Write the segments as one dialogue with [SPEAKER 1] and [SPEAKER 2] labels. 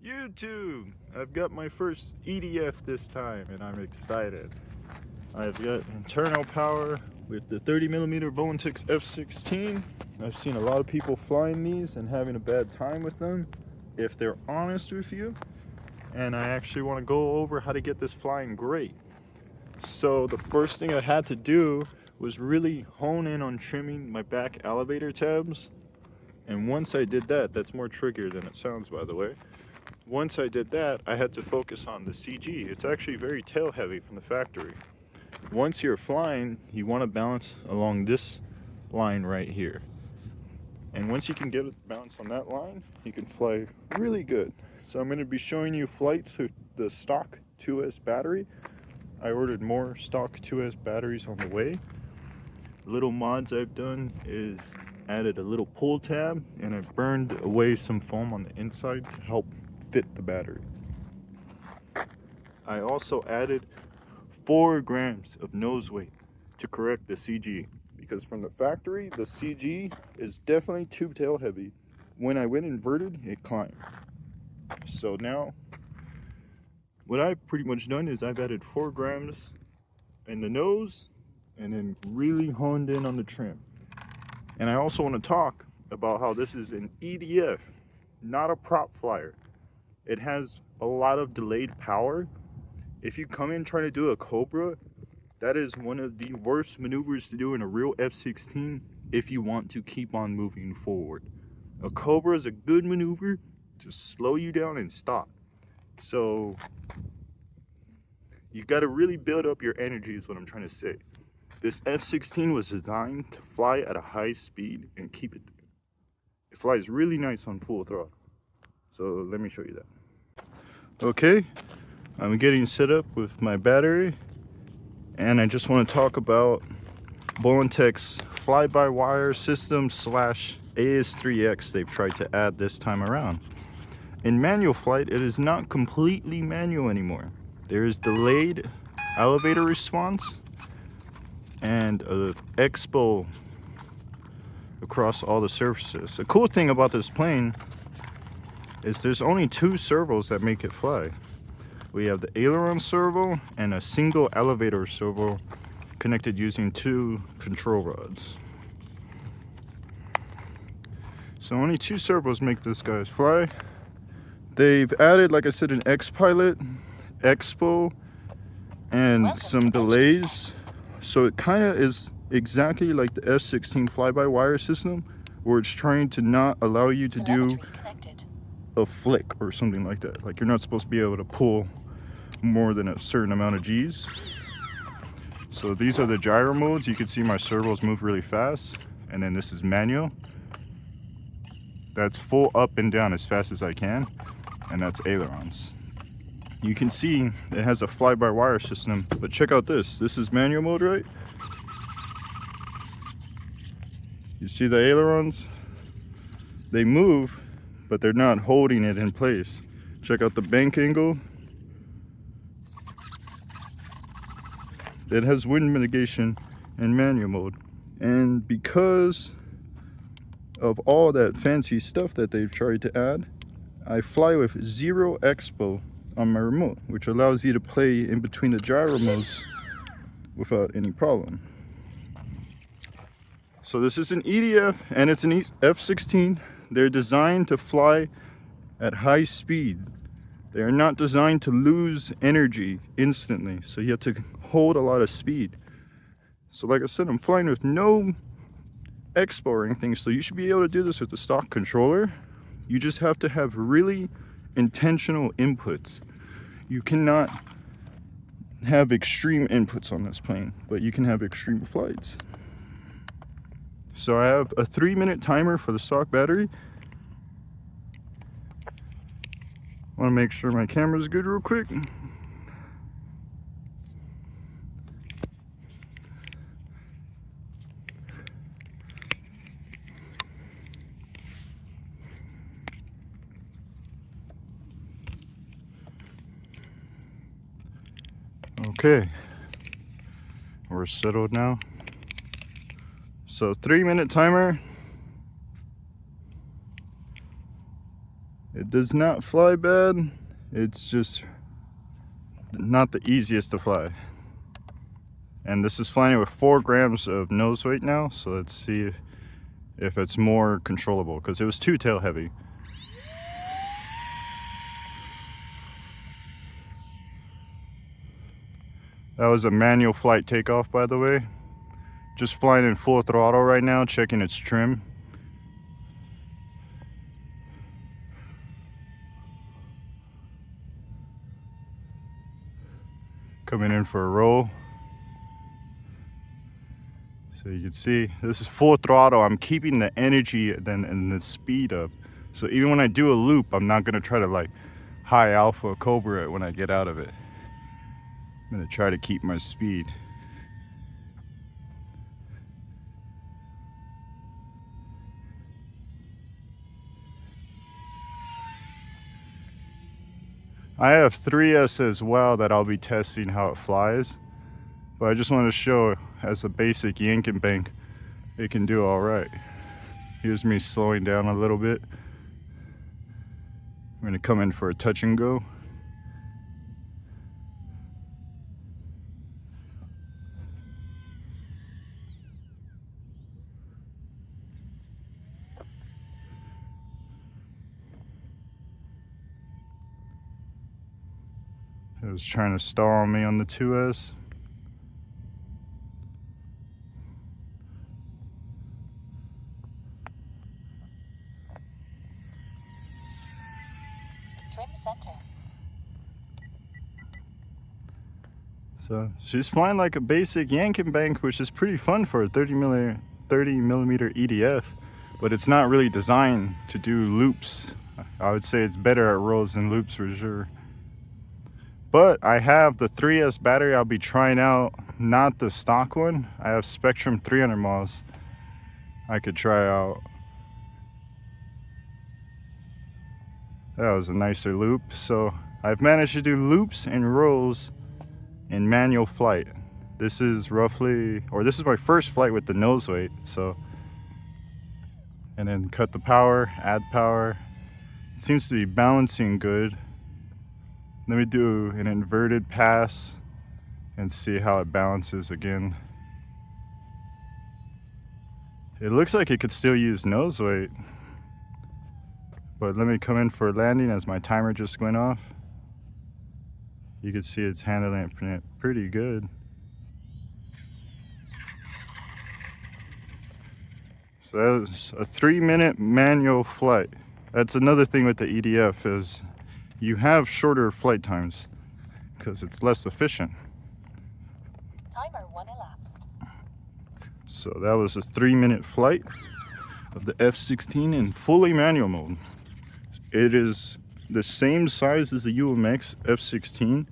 [SPEAKER 1] YouTube! I've got my first EDF this time and I'm excited. I've got internal power with the 30mm volantex F-16. I've seen a lot of people flying these and having a bad time with them, if they're honest with you. And I actually want to go over how to get this flying great. So the first thing I had to do was really hone in on trimming my back elevator tabs. And once I did that, that's more trickier than it sounds, by the way. Once I did that, I had to focus on the CG. It's actually very tail heavy from the factory. Once you're flying, you want to balance along this line right here. And once you can get it balanced on that line, you can fly really good. So I'm going to be showing you flights with the stock 2S battery. I ordered more stock 2S batteries on the way. Little mods I've done is added a little pull tab, and I've burned away some foam on the inside to help fit the battery. I also added 4 grams of nose weight to correct the CG, because from the factory the CG is definitely too tail heavy. When I went inverted, it climbed. So now what I've pretty much done is I've added 4 grams in the nose and then really honed in on the trim. And I also want to talk about how this is an EDF, not a prop flyer. It has a lot of delayed power. If you come in trying to do a Cobra, that is one of the worst maneuvers to do in a real F-16 if you want to keep on moving forward. A Cobra is a good maneuver to slow you down and stop. So you got to really build up your energy is what I'm trying to say. This F-16 was designed to fly at a high speed and keep it there. It flies really nice on full throttle. So let me show you that. Okay, I'm getting set up with my battery, and I just want to talk about volantex fly-by-wire system / AS3X they've tried to add this time around. In manual flight, it is not completely manual anymore. There is delayed elevator response and an expo across all the surfaces. The cool thing about this plane is there's only 2 servos that make it fly. We have the aileron servo and a single elevator servo connected using 2 control rods. So only 2 servos make this guy fly. They've added, like I said, an X-Pilot, expo, and some delays. So it kind of is exactly like the F-16 fly-by-wire system, where it's trying to not allow you to do a flick or something like that. Like, you're not supposed to be able to pull more than a certain amount of G's. So these are the gyro modes. You can see my servos move really fast, and then this is manual. That's full up and down as fast as I can, and that's ailerons. You can see it has a fly-by-wire system, but check out this. This is manual mode, right? You see the ailerons? They move, but they're not holding it in place. Check out the bank angle. It has wind mitigation in manual mode. And because of all that fancy stuff that they've tried to add, I fly with 0 expo on my remote, which allows you to play in between the gyro modes without any problem. So this is an EDF and it's an F-16. They're designed to fly at high speed. They are not designed to lose energy instantly, so you have to hold a lot of speed. So like I said, I'm flying with no expo or anything, so you should be able to do this with the stock controller. You just have to have really intentional inputs. You cannot have extreme inputs on this plane, but you can have extreme flights. So I have a 3-minute timer for the stock battery. I want to make sure my camera's good real quick. Okay, we're settled now. So 3-minute timer. It does not fly bad. It's just not the easiest to fly. And this is flying with 4 grams of nose weight now, so let's see if it's more controllable, because it was too tail heavy. That was a manual flight takeoff, by the way. Just flying in full throttle right now, checking its trim. Coming in for a roll. So you can see, this is full throttle. I'm keeping the energy and the speed up. So even when I do a loop, I'm not gonna try to like high alpha cobra it when I get out of it. I'm gonna try to keep my speed. I have 3S as well that I'll be testing how it flies. But I just want to show as a basic yank and bank, it can do all right. Here's me slowing down a little bit. I'm gonna come in for a touch and go. It was trying to stall me on the 2S.
[SPEAKER 2] Trim center.
[SPEAKER 1] So she's flying like a basic yank and bank, which is pretty fun for a 30 millimeter EDF, but it's not really designed to do loops. I would say it's better at rolls than loops for sure. But I have the 3S battery I'll be trying out, not the stock one. I have Spectrum 300 miles I could try out. That was a nicer loop. So I've managed to do loops and rolls in manual flight. This is roughly, or this is my first flight with the nose weight. So, and then cut the power, add power. It seems to be balancing good. Let me do an inverted pass and see how it balances again. It looks like it could still use nose weight, but let me come in for a landing as my timer just went off. You can see it's handling it pretty good. So that was a 3-minute manual flight. That's another thing with the EDF is you have shorter flight times because it's less efficient.
[SPEAKER 2] Timer 1 elapsed.
[SPEAKER 1] So that was a 3-minute flight of the F-16 in fully manual mode. It is the same size as the UMX F-16,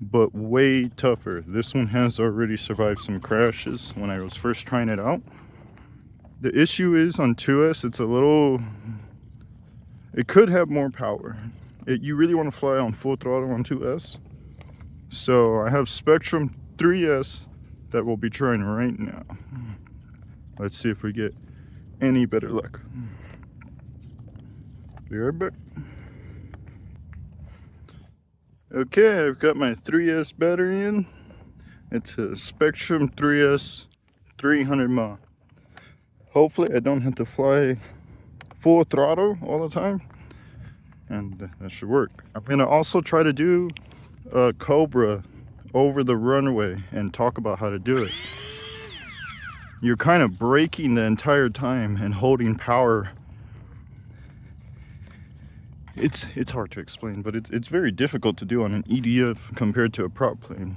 [SPEAKER 1] but way tougher. This one has already survived some crashes when I was first trying it out. The issue is on 2S, it could have more power. You really want to fly on full throttle on 2S. So I have Spectrum 3S that we'll be trying right now. Let's see if we get any better luck. Be right back. Okay, I've got my 3S battery in. It's a Spectrum 3S 300 mAh. Hopefully I don't have to fly full throttle all the time, and that should work. I'm gonna also try to do a Cobra over the runway and talk about how to do it. You're kind of braking the entire time and holding power. It's hard to explain, but it's very difficult to do on an EDF compared to a prop plane.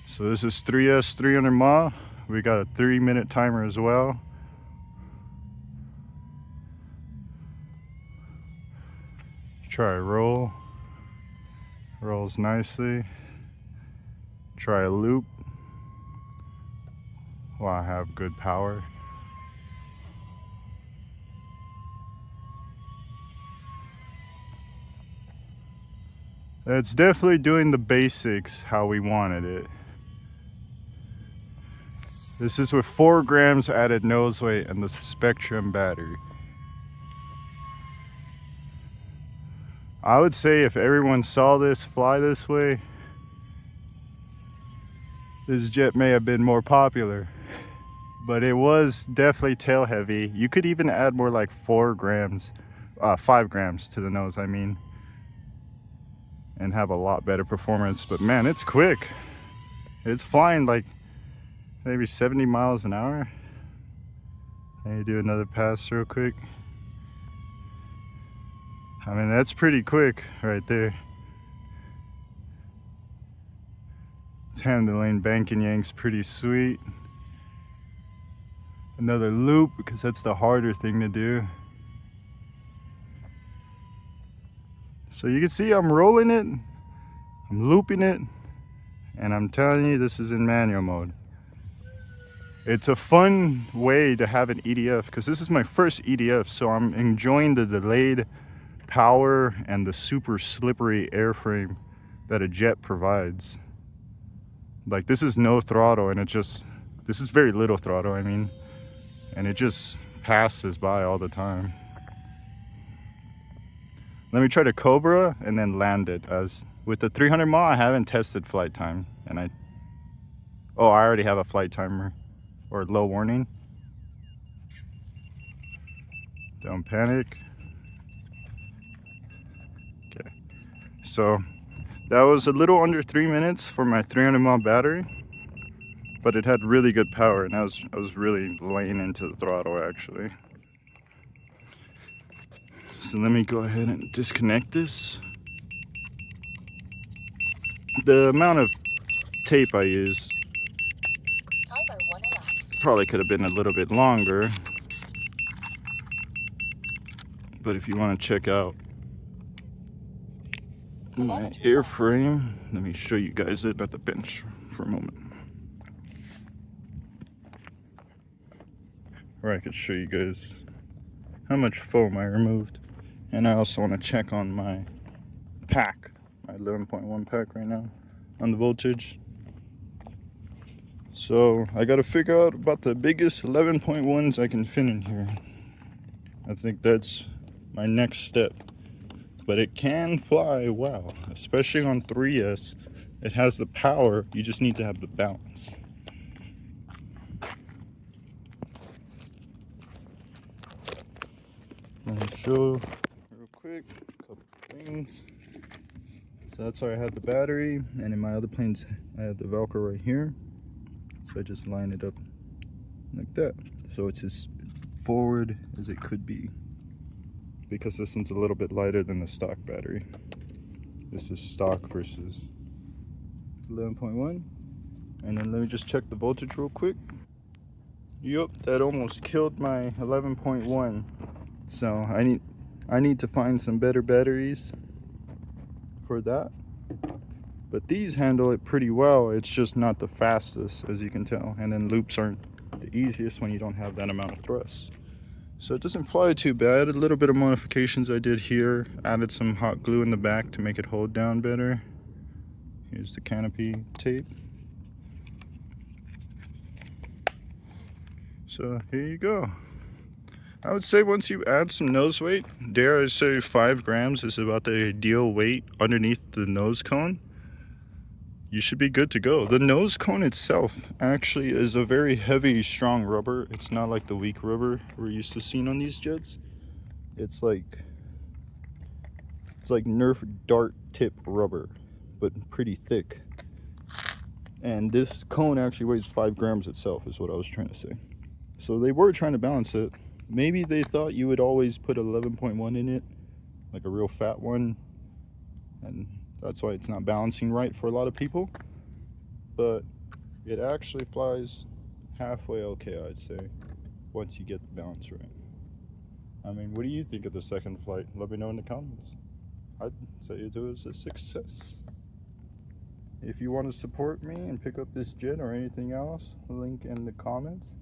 [SPEAKER 1] So this is 3S 300 mAh. We got a 3-minute timer as well. Try a roll. Rolls nicely. Try a loop. Well, I have good power. It's definitely doing the basics how we wanted it. This is with 4 grams added nose weight and the Spectrum battery. I would say if everyone saw this fly this way, this jet may have been more popular. But it was definitely tail heavy. You could even add more like 4 grams, 5 grams to the nose, I mean, and have a lot better performance. But man, it's quick. It's flying like maybe 70 miles an hour. Let me do another pass real quick. I mean, that's pretty quick right there. It's handling bank and yanks pretty sweet. Another loop, because that's the harder thing to do. So you can see I'm rolling it, I'm looping it, and I'm telling you, this is in manual mode. It's a fun way to have an EDF, because this is my first EDF, so I'm enjoying the delayed power and the super slippery airframe that a jet provides. Like, this is no throttle, and this is very little throttle, I mean, and it just passes by all the time. Let me try to Cobra and then land it. As with the 300 mile, I haven't tested flight time, and I already have a flight timer or low warning. Don't panic. Okay, so that was a little under 3 minutes for my 300 mile battery, but it had really good power, and I was really laying into the throttle actually. So let me go ahead and disconnect this. The amount of tape I used
[SPEAKER 2] Timer 1 elapsed.
[SPEAKER 1] probably could have been a little bit longer, but if you want to check out my airframe, let me show you guys it at the bench for a moment. Or I could show you guys how much foam I removed. And I also want to check on my pack, my 11.1 pack right now, on the voltage. So I got to figure out about the biggest 11.1s I can fit in here. I think that's my next step. But it can fly well, especially on 3S. It has the power, you just need to have the balance. Let me show real quick a couple things. So that's why I had the battery, and in my other planes I have the Velcro right here. So I just line it up like that. So it's as forward as it could be, because this one's a little bit lighter than the stock battery. This is stock versus 11.1. And then let me just check the voltage real quick. Yup, that almost killed my 11.1. So I need to find some better batteries for that. But these handle it pretty well. It's just not the fastest, as you can tell. And then loops aren't the easiest when you don't have that amount of thrust. So it doesn't fly too bad. A little bit of modifications I did here. Added some hot glue in the back to make it hold down better. Here's the canopy tape. So here you go. I would say once you add some nose weight, dare I say 5 grams is about the ideal weight underneath the nose cone, you should be good to go. The nose cone itself actually is a very heavy, strong rubber. It's not like the weak rubber we're used to seeing on these jets. It's like Nerf dart tip rubber, but pretty thick. And this cone actually weighs 5 grams itself, is what I was trying to say. So they were trying to balance it. Maybe they thought you would always put 11.1 in it, like a real fat one, and that's why it's not balancing right for a lot of people. But it actually flies halfway okay, I'd say, once you get the balance right. I mean, what do you think of the second flight? Let me know in the comments. I'd say it was a success. If you want to support me and pick up this jet or anything else, link in the comments.